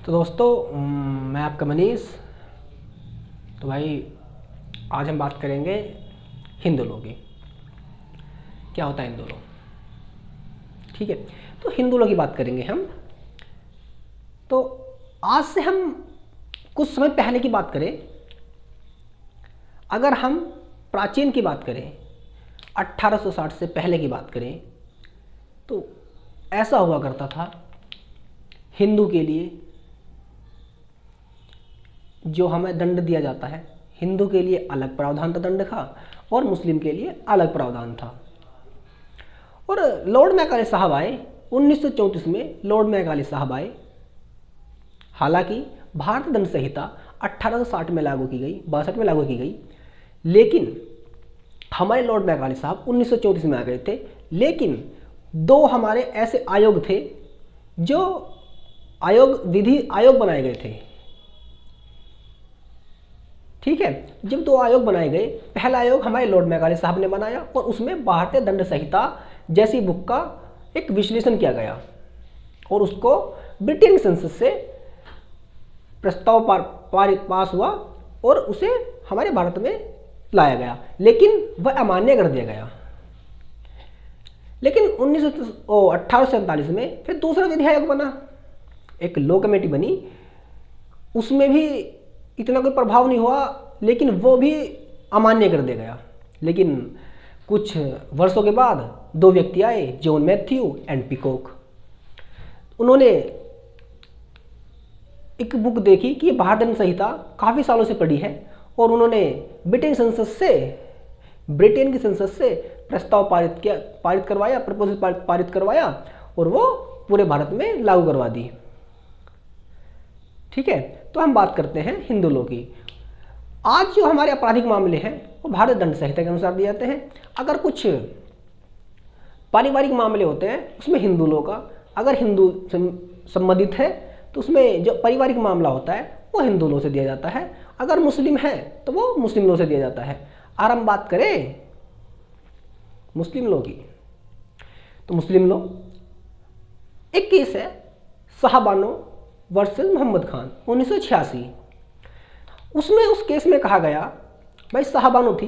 तो दोस्तों मैं आपका मनीष। तो भाई आज हम बात करेंगे हिंदू लॉ की। क्या होता है हिंदू लॉ? ठीक है, तो हिंदू लॉ की बात करेंगे हम। तो आज से हम कुछ समय पहले की बात करें, अगर हम प्राचीन की बात करें, 1860 से पहले की बात करें, तो ऐसा हुआ करता था हिंदू के लिए जो हमें दंड दिया जाता है, हिंदू के लिए अलग प्रावधान था दंड का और मुस्लिम के लिए अलग प्रावधान था। और लॉर्ड मैकाले साहब आए 1934 में। लॉर्ड मैकाले साहब आए, हालांकि भारत दंड संहिता 1860 में लागू की गई, 62 में लागू की गई, लेकिन हमारे लॉर्ड मैकाले साहब 1934 में आ गए थे। लेकिन दो हमारे ऐसे आयोग थे जो विधि आयोग बनाए गए थे। ठीक है, जब दो आयोग बनाए गए, पहला आयोग हमारे लॉर्ड मैकाले साहब ने बनाया और उसमें भारतीय दंड संहिता जैसी बुक का एक विश्लेषण किया गया और उसको ब्रिटेन संसद से प्रस्ताव पास हुआ और उसे हमारे भारत में लाया गया, लेकिन वह अमान्य कर दिया गया। लेकिन 1847 में फिर दूसरा विधि आयोग बना, एक लॉ कमेटी बनी, उसमें भी इतना कोई प्रभाव नहीं हुआ, लेकिन वो भी अमान्य कर दिया गया। लेकिन कुछ वर्षों के बाद दो व्यक्ति आए, जॉन मैथ्यू एंड पीकॉक। उन्होंने एक बुक देखी कि भारत दंड संहिता काफ़ी सालों से पड़ी है और उन्होंने ब्रिटेन की संसद से प्रस्ताव पारित करवाया, प्रपोजल पारित करवाया और वो पूरे भारत में लागू करवा दी। ठीक है, तो हम बात करते हैं हिंदू लॉ की। आज जो हमारे आपराधिक मामले हैं वो भारत दंड संहिता के अनुसार दिए जाते हैं। अगर कुछ पारिवारिक मामले होते हैं उसमें हिंदू लॉ का, अगर हिंदू संबंधित है तो उसमें जो पारिवारिक मामला होता है वो हिंदू लॉ से दिया जाता है। अगर मुस्लिम है तो वो मुस्लिम लॉ से दिया जाता है। और हम बात करें मुस्लिम लॉ की, तो मुस्लिम लॉ एक केस है साहबानो वर्सेस मोहम्मद खान 1986। उसमें उस केस में कहा गया, भाई साहबानो थी,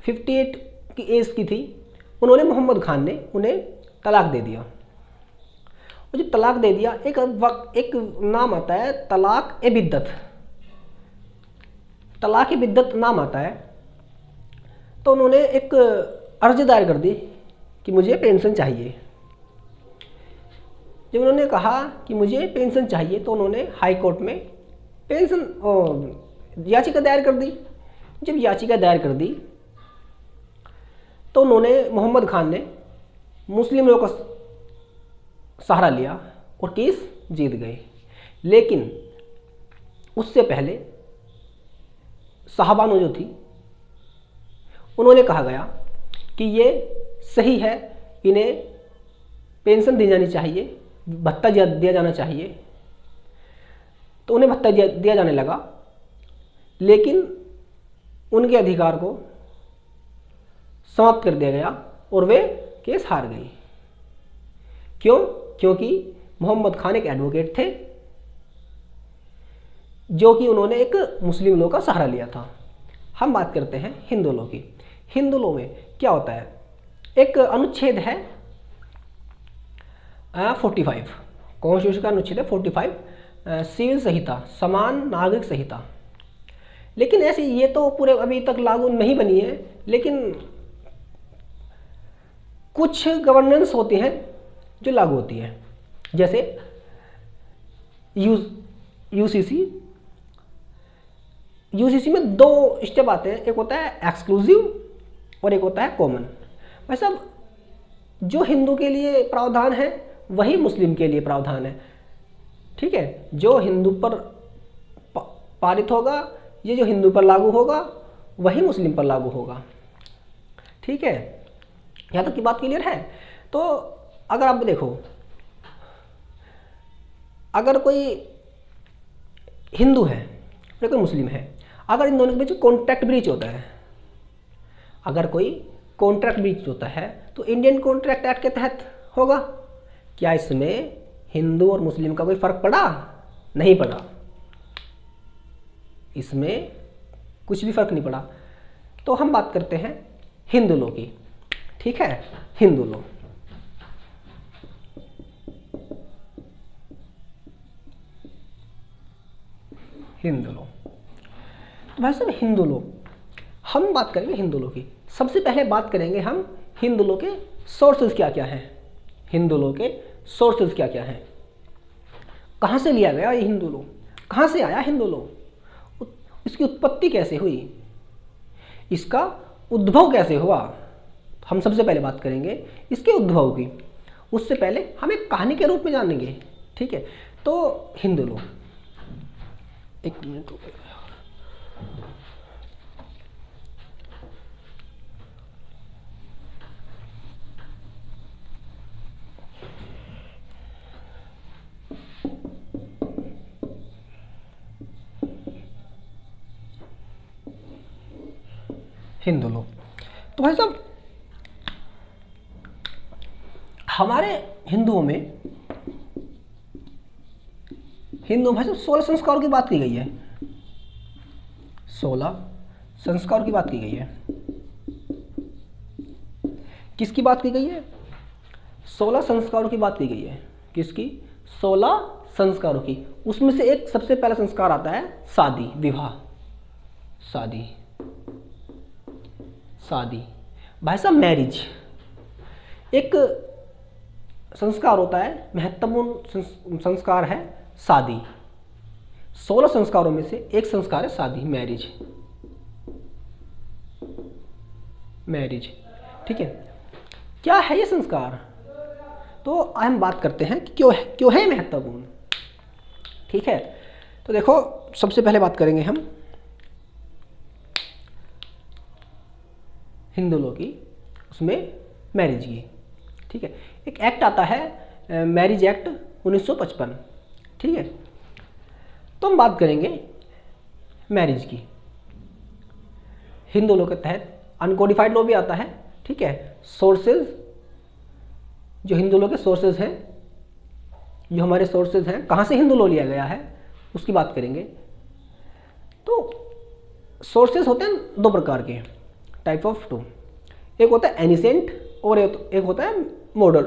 58 की एज की थी, उन्होंने मोहम्मद खान ने उन्हें तलाक दे दिया। और जब तलाक दे दिया, एक नाम आता है तलाक ए बिद्दत, तलाक ए बिद्दत नाम आता है। तो उन्होंने एक अर्जी दायर कर दी कि मुझे पेंशन चाहिए। जब उन्होंने कहा कि मुझे पेंशन चाहिए तो उन्होंने हाई कोर्ट में पेंशन याचिका दायर कर दी। जब याचिका दायर कर दी तो उन्होंने, मोहम्मद खान ने मुस्लिम लोगों का सहारा लिया और केस जीत गए। लेकिन उससे पहले साहबानो जो थी उन्होंने कहा गया कि ये सही है, इन्हें पेंशन दी जानी चाहिए, भत्ता दिया जाना चाहिए। तो उन्हें भत्ता दिया जाने लगा, लेकिन उनके अधिकार को समाप्त कर दिया गया और वे केस हार गई। क्यों? क्योंकि मोहम्मद खान एक एडवोकेट थे जो कि उन्होंने एक मुस्लिम लॉ का सहारा लिया था। हम बात करते हैं हिंदू लॉ की। हिंदू लॉ में क्या होता है, एक अनुच्छेद है 45, कॉन्स्टिट्यूशन का अनुच्छेद है 45, सिविल संहिता, समान नागरिक संहिता। लेकिन ऐसी ये तो पूरे अभी तक लागू नहीं बनी है, लेकिन कुछ गवर्नेंस होती हैं जो लागू होती है। जैसे यूसीसी में दो स्टेप आते हैं, एक होता है एक्सक्लूसिव और एक होता है कॉमन। भाई साहब, जो हिंदू के लिए प्रावधान है वही मुस्लिम के लिए प्रावधान है। ठीक है, जो हिंदू पर पारित होगा, ये जो हिंदू पर लागू होगा वही मुस्लिम पर लागू होगा। ठीक है, यहाँ तक की बात क्लियर है। तो अगर आप देखो, अगर कोई हिंदू है और कोई मुस्लिम है, अगर इन दोनों के बीच कॉन्ट्रैक्ट ब्रीच होता है, अगर कोई कॉन्ट्रैक्ट ब्रीच होता है तो इंडियन कॉन्ट्रैक्ट एक्ट के तहत होगा। क्या इसमें हिंदू और मुस्लिम का कोई फर्क पड़ा? नहीं पड़ा, इसमें कुछ भी फर्क नहीं पड़ा। तो हम बात करते हैं हिंदू लॉ की, ठीक है, हिंदू लॉ। हिंदू लॉ, तो भाई साहब हिंदू लॉ, हम बात करेंगे हिंदू लॉ की। सबसे पहले बात करेंगे हम हिंदू लॉ के सोर्सेज क्या क्या हैं। हिंदू लॉ के सोर्सेज क्या क्या हैं, कहाँ से लिया गया ये हिंदू लॉ, कहाँ से आया हिंदू लॉ, इसकी उत्पत्ति कैसे हुई, इसका उद्भव कैसे हुआ। हम सबसे पहले बात करेंगे इसके उद्भव की। उससे पहले हम एक कहानी के रूप में जानेंगे, ठीक है। तो हिंदू लॉ, एक मिनट रुको। हिंदू लॉ, तो भाई साहब हमारे हिंदुओं में, हिंदू भाई साहब 16 संस्कारों की बात की गई है। 16 संस्कारों की बात की गई है। किसकी बात की गई है? 16 संस्कारों की बात की गई है। किसकी? 16 संस्कारों की। उसमें से एक सबसे पहला संस्कार आता है शादी, विवाह, शादी, शादी भाई साहब मैरिज एक संस्कार होता है, महत्वपूर्ण संस्कार है शादी। 16 संस्कारों में से एक संस्कार है शादी, मैरिज, मैरिज, ठीक है। क्या है ये संस्कार? तो हम बात करते हैं कि क्यों है महत्वपूर्ण, ठीक है। तो देखो सबसे पहले बात करेंगे हम हिंदू लॉ की, उसमें मैरिज की, ठीक है। एक एक्ट आता है मैरिज एक्ट 1955, ठीक है। तो हम बात करेंगे मैरिज की। हिंदू लॉ के तहत अनकोडिफाइड लॉ भी आता है, ठीक है। सोर्सेज, जो हिंदू लॉ के सोर्सेज हैं, जो हमारे सोर्सेज हैं, कहाँ से हिंदू लॉ लिया गया है उसकी बात करेंगे। तो सोर्सेज होते हैं दो प्रकार के, टाइप ऑफ टू। एक होता है एनिसेंट और एक होता है मॉडर्न।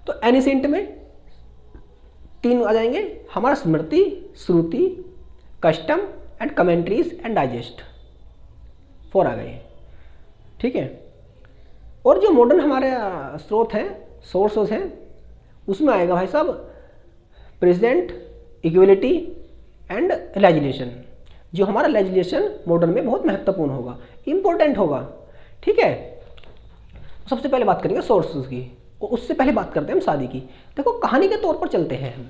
तो एनिसेंट में 3 आ जाएंगे हमारा, स्मृति, श्रुति, custom and commentaries and digest, 4 आ गए, ठीक है। और जो मॉडर्न हमारे स्रोत हैं, सोर्सेस हैं, उसमें आएगा भाई साहब प्रेजेंट, इक्वलिटी एंड लेजिस्लेशन। जो हमारा लेजिस्लेशन मॉडर्न में बहुत महत्वपूर्ण होगा, इंपॉर्टेंट होगा, ठीक है। सबसे पहले बात करेंगे सोर्सेज की, और उससे पहले बात करते हैं हम शादी की। देखो कहानी के तौर पर चलते हैं हम,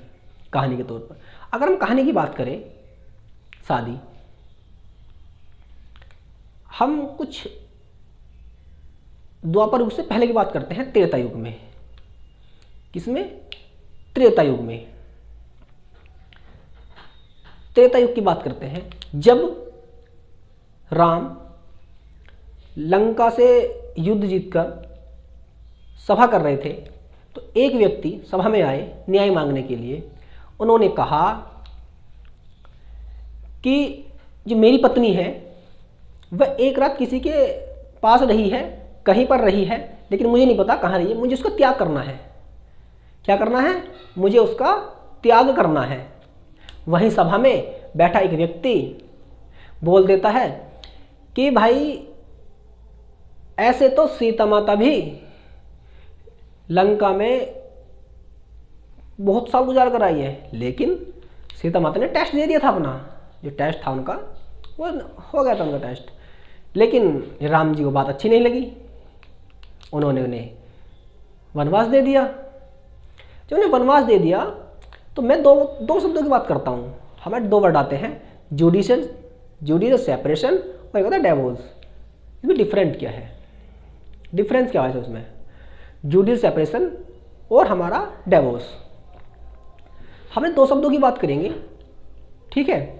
कहानी के तौर पर अगर हम कहानी की बात करें, शादी, हम कुछ द्वापर युग से पहले की बात करते हैं, त्रेता युग में। किसमें? त्रेता युग में। त्रेता युग की बात करते हैं, जब राम लंका से युद्ध जीतकर सभा कर रहे थे, तो एक व्यक्ति सभा में आए न्याय मांगने के लिए। उन्होंने कहा कि जो मेरी पत्नी है वह एक रात किसी के पास रही है, कहीं पर रही है, लेकिन मुझे नहीं पता कहाँ रही है, मुझे उसका त्याग करना है। क्या करना है? मुझे उसका त्याग करना है। वहीं सभा में बैठा एक व्यक्ति बोल देता है कि भाई ऐसे तो सीता माता भी लंका में बहुत साल गुजार कर आई है, लेकिन सीता माता ने टेस्ट दे दिया था अपना, जो टेस्ट था उनका वो हो गया था उनका टेस्ट, लेकिन राम जी को बात अच्छी नहीं लगी, उन्होंने उन्हें वनवास दे दिया। जब उन्हें वनवास दे दिया तो मैं दो शब्दों की बात करता हूँ, हमारे 2 वर्ड आते हैं, जुडिशियल सेपरेशन और एक होता है डिवोर्स। इसमें डिफरेंट क्या है, डिफरेंस क्या है उसमें? जुडिशियल सेपरेशन और हमारा डिवोर्स, हमें 2 शब्दों की बात करेंगे, ठीक है।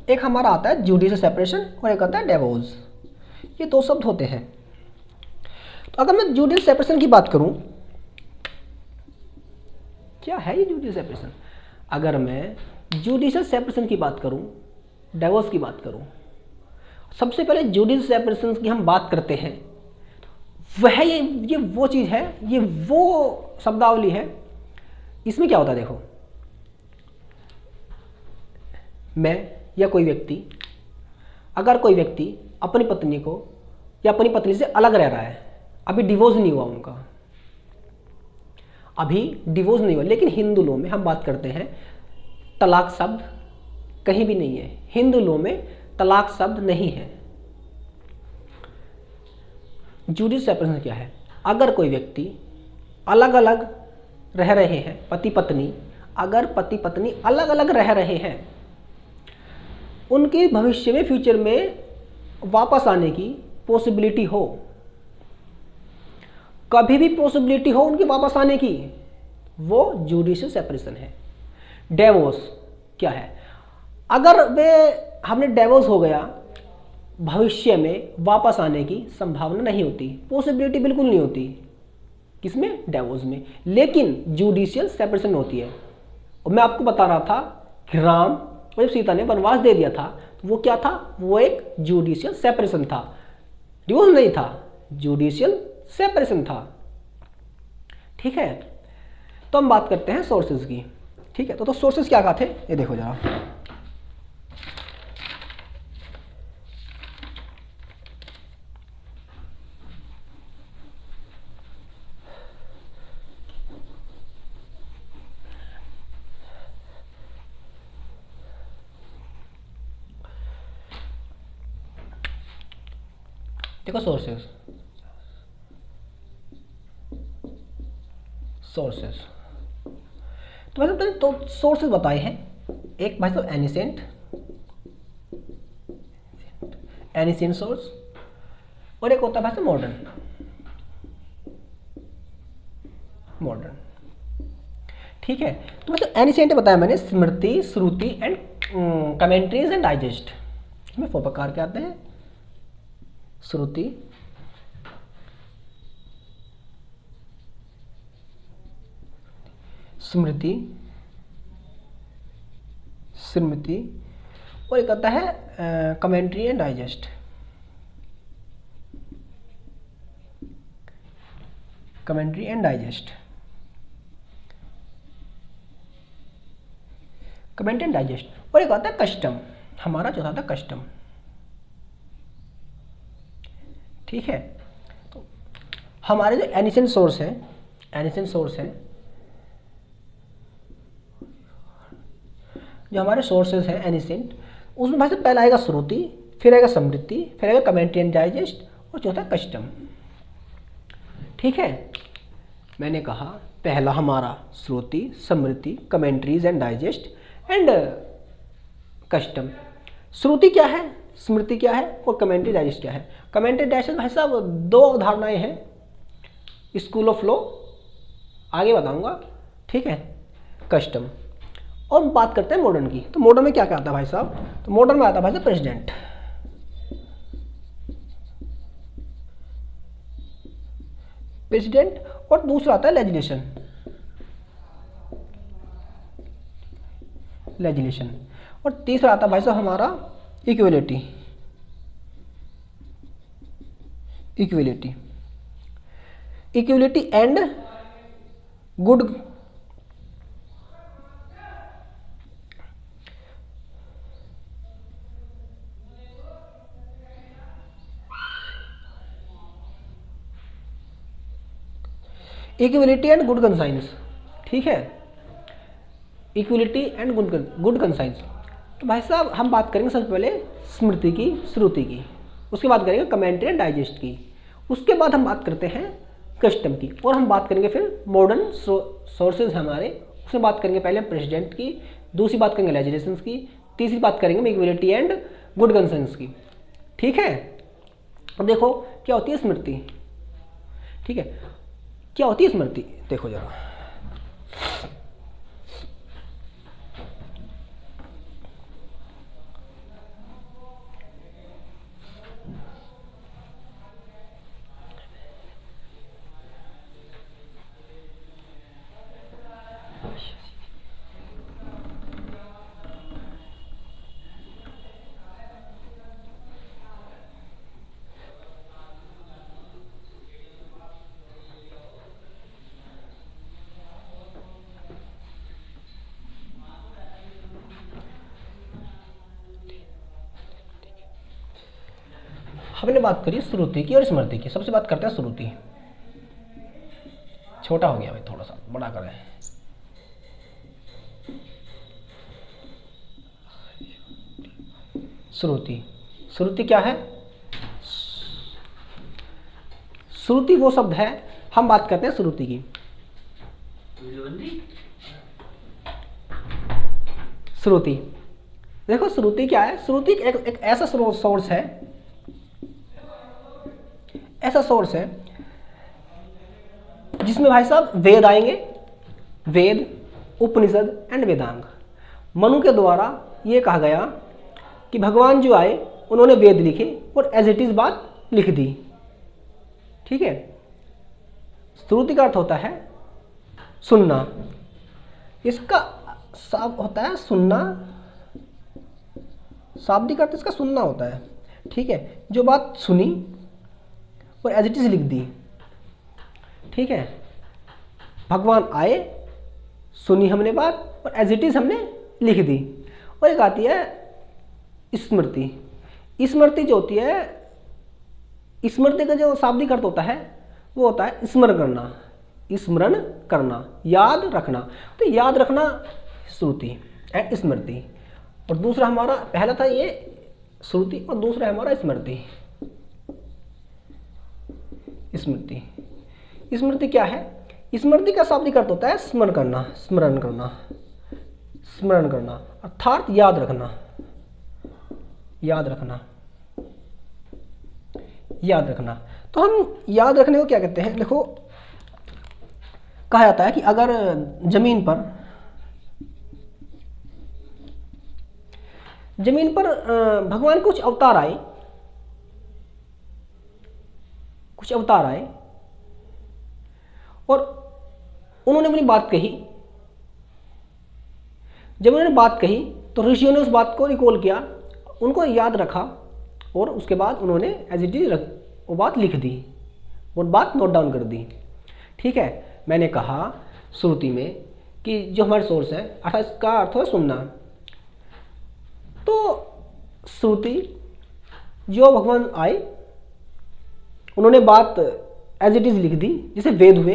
एक हमारा आता है जुडिशियल सेपरेशन और एक आता है डिवोर्स। ये दो शब्द होते हैं। तो अगर मैं जुडिशियल सेपरेशन की बात करूं, क्या है ये जुडिशियल सेपरेशन? अगर मैं जुडिशियल सेपरेशन की बात करूं, डिवोर्स की बात करूं, सबसे पहले जुडिशियल सेपरेशन की हम बात करते हैं, वह ये वो चीज़ है, ये वो शब्दावली है। इसमें क्या होता है देखो, मैं या कोई व्यक्ति, अगर कोई व्यक्ति अपनी पत्नी को या अपनी पत्नी से अलग रह रहा है, अभी डिवोर्स नहीं हुआ उनका, अभी डिवोर्स नहीं हुआ, लेकिन हिंदू लॉ में हम बात करते हैं, तलाक शब्द कहीं भी नहीं है, हिंदू लॉ में तलाक शब्द नहीं है। जुडिशियल सेपरेशन क्या है? अगर कोई व्यक्ति अलग अलग रह रहे हैं, पति पत्नी, अगर पति पत्नी अलग अलग रह रहे हैं, उनके भविष्य में, फ्यूचर में वापस आने की पॉसिबिलिटी हो, कभी भी पॉसिबिलिटी हो उनके वापस आने की, वो जुडिशियल सेपरेशन है। डिवोर्स क्या है? अगर वे हमने डिवोर्स हो गया, भविष्य में वापस आने की संभावना नहीं होती, पॉसिबिलिटी बिल्कुल नहीं होती, किसमें? डिवोर्स में। लेकिन जुडिशियल सेपरेशन होती है। और मैं आपको बता रहा था कि राम और जब सीता ने वनवास दे दिया था, तो वो क्या था? वो एक जुडिशियल सेपरेशन था, डिवोर्स नहीं था, जुडिशियल सेपरेशन था। ठीक है, तो हम बात करते हैं सोर्सेज की। ठीक है, तो सोर्सेज क्या थे, ये देखो जरा। देखो सोर्सेस, तो मतलब तो सोर्सेज बताए हैं, एक भाई साहब एनिसेंट सोर्स, और एक होता है भाई साहब मॉडर्न। ठीक है, तो मतलब एनिसेंट बताया मैंने, स्मृति, श्रुति एंड कमेंट्रीज एंड डाइजेस्ट। इसमें 4 प्रकार के आते हैं, श्रुति, स्मृति और एक आता है commentary and digest. Commentary and digest, commentary and digest, और एक आता है कस्टम, हमारा चौथा था कस्टम। ठीक है, तो हमारे जो एनिसेंट सोर्स है, जो हमारे सोर्सेज हैं एनिसेंट, उसमें भाई से पहला आएगा श्रुति, फिर आएगा स्मृति, फिर आएगा कमेंट्री एंड डाइजेस्ट, और चौथा कस्टम। ठीक है, मैंने कहा पहला हमारा श्रुति, स्मृति, commentaries and digest and custom. श्रुति क्या है, स्मृति क्या है और कमेंट्री डाइजेस्ट क्या है? कमेंट्री डाइजेस्ट भाई साहब 2 अवधारणाएं हैं, स्कूल ऑफ लॉ, आगे बताऊंगा। ठीक है, कस्टम। और बात करते हैं मॉडर्न की, तो मॉडर्न में क्या क्या आता है भाई साहब? तो मॉडर्न में आता है भाई साहब प्रेसिडेंट, और दूसरा आता है लेजिस्लेशन, और तीसरा आता है भाई साहब हमारा equality and good equality and good conscience. ठीक है, इक्वलिटी एंड गुड कंसाइंस। तो भाई साहब हम बात करेंगे सबसे पहले स्मृति की, श्रुति की, उसके बाद करेंगे कमेंट्री एंड डाइजेस्ट की, उसके बाद हम बात करते हैं कस्टम की, और हम बात करेंगे फिर मॉडर्न सोर्सेज हमारे, उसमें बात करेंगे पहले प्रेसिडेंट की, दूसरी बात करेंगे लेजिस्लेशंस की, तीसरी बात करेंगे इक्वलिटी एंड गुड कंसाइंस की। ठीक है, अब देखो क्या होती है स्मृति। ठीक है, क्या होती है स्मृति, देखो जरा। हमने बात करी श्रुति की और स्मृति की। सबसे बात करते हैं श्रुति। छोटा हो गया भाई, थोड़ा सा बड़ा कर रहे हैं। श्रुति, श्रुति क्या है? श्रुति वो शब्द है, हम बात करते हैं श्रुति की। श्रुति, देखो श्रुति क्या है? श्रुति एक ऐसा सोर्स है, ऐसा सोर्स है जिसमें भाई साहब वेद आएंगे, वेद, उपनिषद एंड वेदांग। मनु के द्वारा ये कहा गया कि भगवान जो आए उन्होंने वेद लिखे और एज इट इज बात लिख दी। ठीक है, श्रुति का अर्थ होता है सुनना। इसका सब होता है सुनना, शाब्दिक अर्थ इसका सुनना होता है। ठीक है, जो बात सुनी और एज इट इज लिख दी। ठीक है, भगवान आए, सुनी हमने बात और एज इट इज हमने लिख दी। और एक आती है स्मृति। स्मृति जो होती है, स्मृति का जो शाब्दिक अर्थ होता है वो होता है स्मरण करना, स्मरण करना, याद रखना। तो याद रखना श्रुति एंड स्मृति। और दूसरा हमारा, पहला था ये श्रुति और दूसरा है हमारा स्मृति। स्मृति, स्मृति क्या है? स्मृति का शाब्दिक अर्थ होता है स्मरण करना, स्मरण करना, स्मरण करना अर्थात याद रखना, याद रखना, याद रखना। तो हम याद रखने को क्या कहते हैं? देखो, कहा जाता है कि अगर जमीन पर भगवान कुछ अवतार आए, कुछ अवतार आए और उन्होंने अपनी बात कही। जब उन्होंने बात कही तो ऋषियों ने उस बात को रिकॉल किया, उनको याद रखा और उसके बाद उन्होंने एज इट इज वो बात लिख दी और बात नोट डाउन कर दी। ठीक है, मैंने कहा श्रुति में कि जो हमारे सोर्स है, अर्थात इसका अर्थ है सुनना। तो श्रुति, जो भगवान आए उन्होंने बात एज इट इज लिख दी। जैसे वेद हुए,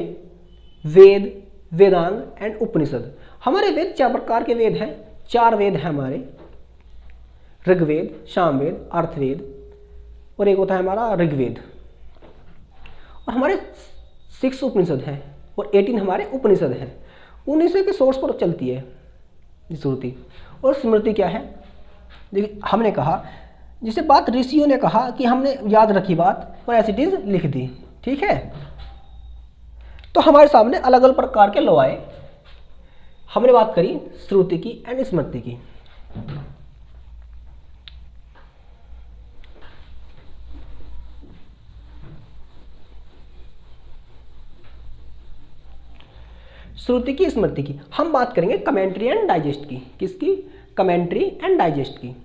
वेद, वेदांग एंड उपनिषद। हमारे वेद 4 प्रकार के वेद हैं, 4 वेद हैं हमारे, ऋग्वेद, सामवेद, अर्थवेद और एक होता है हमारा ऋग्वेद। और हमारे 6 उपनिषद हैं और 18 हमारे उपनिषद हैं। उन्हीं से के सोर्स पर चलती है श्रुति। और स्मृति क्या है? देखिए, हमने कहा जिसे बात ऋषियों ने कहा कि हमने याद रखी बात और एज इट इज लिख दी। ठीक है, तो हमारे सामने अलग अलग प्रकार के लॉ आए। हमने बात करी श्रुति की एंड स्मृति की। श्रुति की, स्मृति की। हम बात करेंगे कमेंट्री एंड डाइजेस्ट की। किसकी? कमेंट्री एंड डाइजेस्ट की।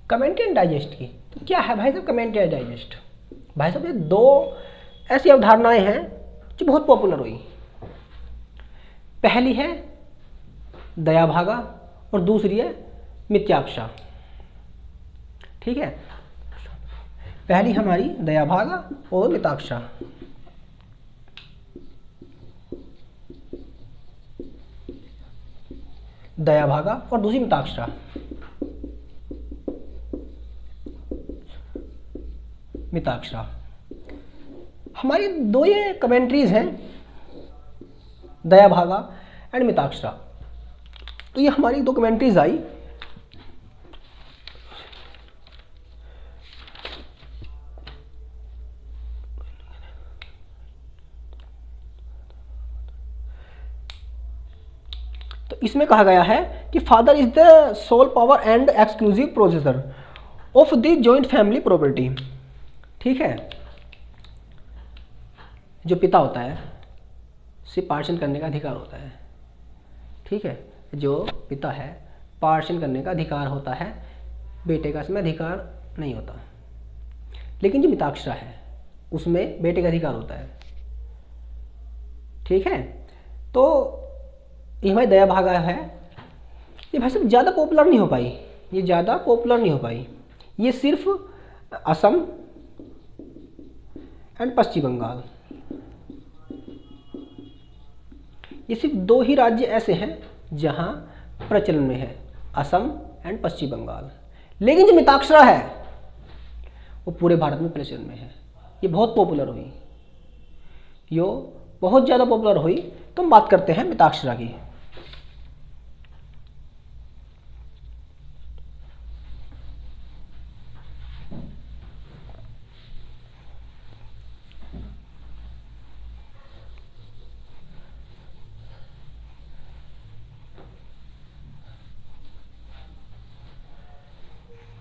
कमेंट्री एंड डाइजेस्ट की। तो क्या है भाई साहब कमेंट्री एंड डाइजेस्ट? भाई साहब ये 2 ऐसी अवधारणाएं हैं जो बहुत पॉपुलर हुई। पहली है दयाभागा और दूसरी है मिथ्याक्षा। ठीक है, पहली हमारी दयाभागा और मिथ्याक्षा। दयाभागा और दूसरी मिथ्याक्षा। मिथ्याक्षा हमारी 2 ये कमेंट्रीज हैं, दयाभागा एंड मिथ्याक्षा। तो ये हमारी 2 कमेंट्रीज आई। तो इसमें कहा गया है कि father is the sole power and exclusive possessor of the joint family property. ठीक है, जो पिता होता है उसे पार्षण करने का अधिकार होता है। ठीक है, जो पिता है पार्षण करने का अधिकार होता है बेटे का इसमें अधिकार नहीं होता, लेकिन जो मिताक्षरा है उसमें बेटे का अधिकार होता है। ठीक है, तो ये हमारी दया भागा है, ये भाई साहब ज़्यादा पॉपुलर नहीं हो पाई, ये ज़्यादा पॉपुलर नहीं हो पाई। ये सिर्फ असम एंड पश्चिम बंगाल, ये सिर्फ 2 ही राज्य ऐसे हैं जहां प्रचलन में है, असम एंड पश्चिम बंगाल। लेकिन जो मिताक्षरा है वो पूरे भारत में प्रचलन में है, ये बहुत पॉपुलर हुई, यो बहुत ज़्यादा पॉपुलर हुई। तो हम बात करते हैं मिताक्षरा की।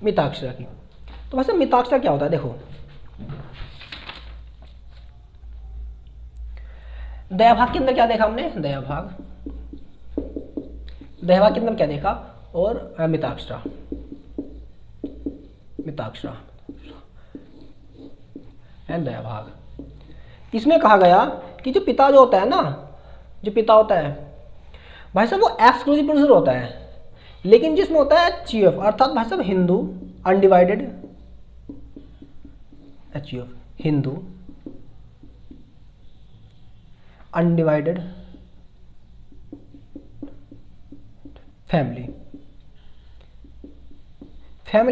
मिताक्षरा की, तो वैसे मिताक्षरा क्या होता है, देखो दया भाग के अंदर क्या देखा हमने, दया भाग के अंदर क्या देखा, और मिताक्षरा एंड दया भाग। इसमें कहा गया कि जो पिता जो होता है ना, जो पिता होता है भाई साहब वो एक्सक्लूसिव प्रोड्यूसर होता है, लेकिन जिसमें होता है चीफ, अर्थात भाई साहब Hindu undivided, chief Hindu undivided family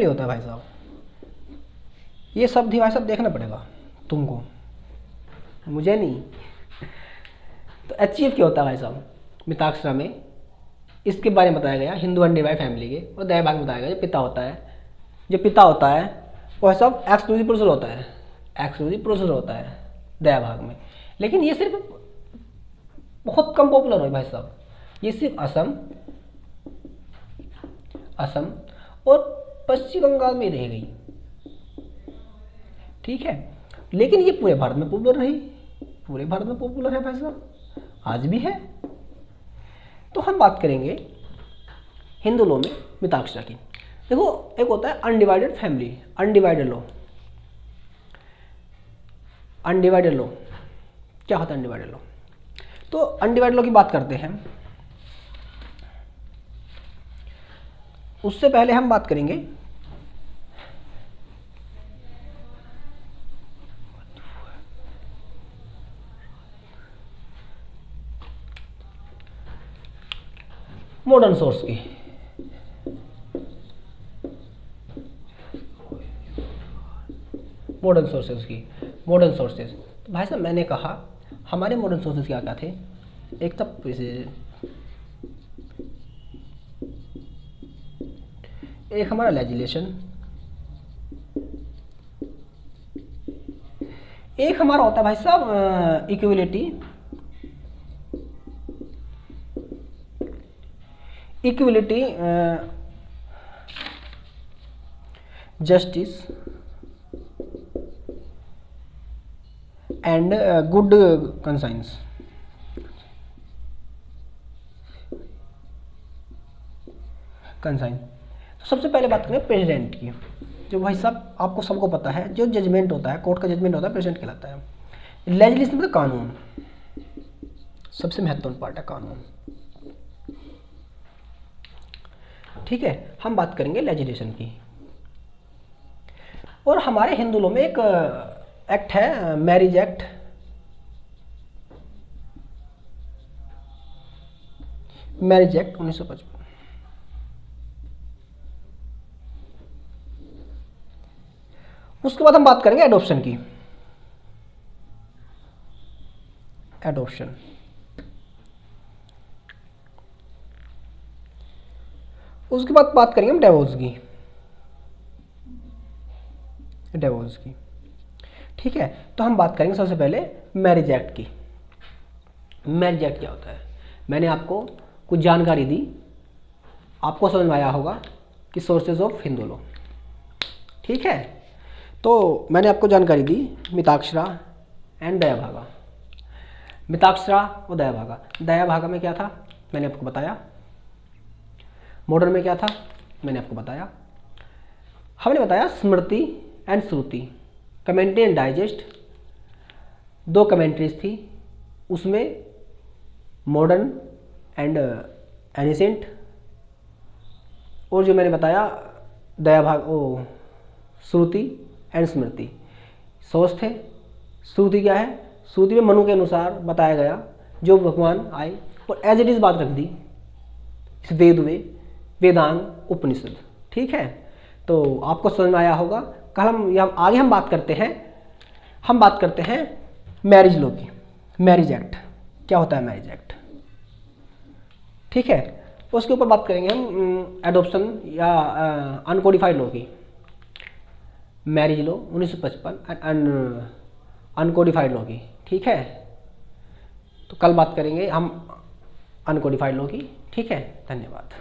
होता है भाई साहब। ये शब्द ही भाई साहब देखना पड़ेगा तुमको, मुझे नहीं। तो अचीव क्या होता है भाई साहब, मिताक्षरा में इसके बारे में बताया गया, हिंदू अनडिवाइडेड फैमिली के। और दया भाग में बताया गया जो पिता होता है वो सब एक्सक्लूसिव प्रोड्यूसर होता है दया भाग में। लेकिन ये सिर्फ बहुत कम पॉपुलर हुई भाई साहब, ये सिर्फ असम और पश्चिम बंगाल में रह गई। ठीक है, लेकिन ये पूरे भारत में पॉपुलर रही, पूरे भारत में पॉपुलर है भाई साहब, आज भी है। तो हम बात करेंगे हिंदू लॉ में मिताक्षरा की। देखो एक होता है अनडिवाइडेड फैमिली, अनडिवाइडेड लॉ क्या होता है अनडिवाइडेड लॉ। तो अनडिवाइडेड लॉ की बात करते हैं, उससे पहले हम बात करेंगे मॉडर्न सोर्स की। मॉडर्न सोर्सेज तो भाई साहब मैंने कहा हमारे मॉडर्न सोर्सेज क्या क्या थे, एक तब एक हमारा लेजिस्लेशन, एक हमारा होता है भाई साहब equality justice and good conscience. तो सबसे पहले बात करें प्रेसिडेंट की, जो भाई साहब आपको सबको पता है जो जजमेंट होता है, कोर्ट का जजमेंट होता है, प्रेसिडेंट कहलाता है। लेजिस्लेशन मतलब कानून, सबसे महत्वपूर्ण पार्ट है कानून। ठीक है, हम बात करेंगे लेजिस्लेशन की। और हमारे हिंदू लॉ में एक एक्ट है मैरिज एक्ट, मैरिज एक्ट 1955। उसके बाद हम बात करेंगे एडॉप्शन की। एडॉप्शन उसके बाद बात करेंगे हम डिवोर्स की। ठीक है, तो हम बात करेंगे सबसे पहले मैरिज एक्ट की। मैरिज एक्ट क्या होता है, मैंने आपको कुछ जानकारी दी, आपको समझ में आया होगा कि सोर्सेज ऑफ हिंदू लॉ। ठीक है, तो मैंने आपको जानकारी दी मिताक्षरा एंड दया भागा। मिताक्षरा और दया भागा, दया भागा में क्या था मैंने आपको बताया, मॉडर्न में क्या था मैंने आपको बताया। हमने बताया स्मृति एंड श्रुति, कमेंट्री एंड डाइजेस्ट, 2 कमेंट्रीज थी, उसमें मॉडर्न एंड एनिसेंट, और जो मैंने बताया दया भाग ओ श्रुति एंड स्मृति, सोच थे। श्रुति क्या है? श्रुति में मनु के अनुसार बताया गया जो भगवान आए और एज इट इज बात रख दी इस वेद में, वेदांग उपनिषद। ठीक है, तो आपको समझ में आया होगा। कल हम आगे हम बात करते हैं मैरिज लॉ की, मैरिज एक्ट क्या होता है, मैरिज एक्ट। ठीक है, उसके ऊपर बात करेंगे हम एडॉप्शन या अनकोडिफाइड लॉ की, मैरिज लॉ 1955 अनकोडिफाइड लॉ की। ठीक है, तो कल बात करेंगे हम अनकोडिफाइड लॉ की। ठीक है, धन्यवाद।